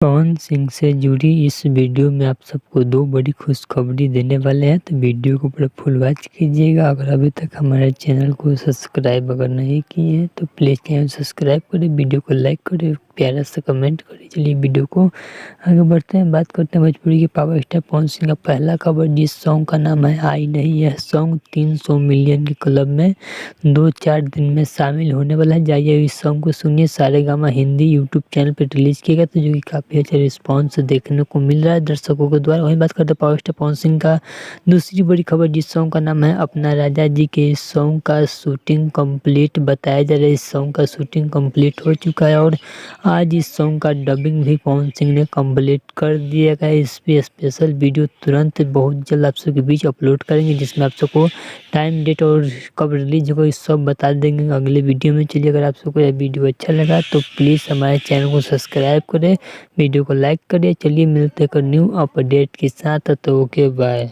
पवन सिंह से जुड़ी इस वीडियो में आप सबको दो बड़ी खुशखबरी देने वाले हैं, तो वीडियो को पूरा फुल वॉच कीजिएगा। अगर अभी तक हमारे चैनल को सब्सक्राइब अगर नहीं किए हैं तो प्लीज़ चैनल सब्सक्राइब करें, वीडियो को लाइक करें, प्यारा सा कमेंट करें। चलिए वीडियो को आगे बढ़ते हैं, बात करते हैं भोजपुरी के पावर स्टार पवन सिंह का पहला खबर, जिस सॉन्ग का नाम है आई नहीं। यह सॉन्ग 300 मिलियन के क्लब में 2-4 दिन में शामिल होने वाला है। जाइए इस सॉन्ग को सुनिए। सारेगामा हिंदी यूट्यूब चैनल पर रिलीज किया गया, तो जो कि काफ़ी अच्छा रिस्पॉन्स देखने को मिल रहा है दर्शकों के द्वारा। वहीं बात करते हैं पावर स्टार पवन सिंह का दूसरी बड़ी खबर, जिस सॉन्ग का नाम है अपना राजा जी के। इस सॉन्ग का शूटिंग कंप्लीट बताया जा रहा है। इस सॉन्ग का शूटिंग कंप्लीट हो चुका है और आज इस सॉन्ग का डबिंग भी पवन सिंह ने कंप्लीट कर दिया गया है। इस पे स्पेशल वीडियो तुरंत बहुत जल्द आप सबके बीच अपलोड करेंगे, जिसमें आप सबको टाइम, डेट और कब रिलीज होगा इस सब बता देंगे अगले वीडियो में। चलिए अगर आप सबको यह वीडियो अच्छा लगा तो प्लीज़ हमारे चैनल को सब्सक्राइब करें, वीडियो को लाइक करें। चलिए मिलते हैं न्यू अपडेट के साथ, तो ओके बाय।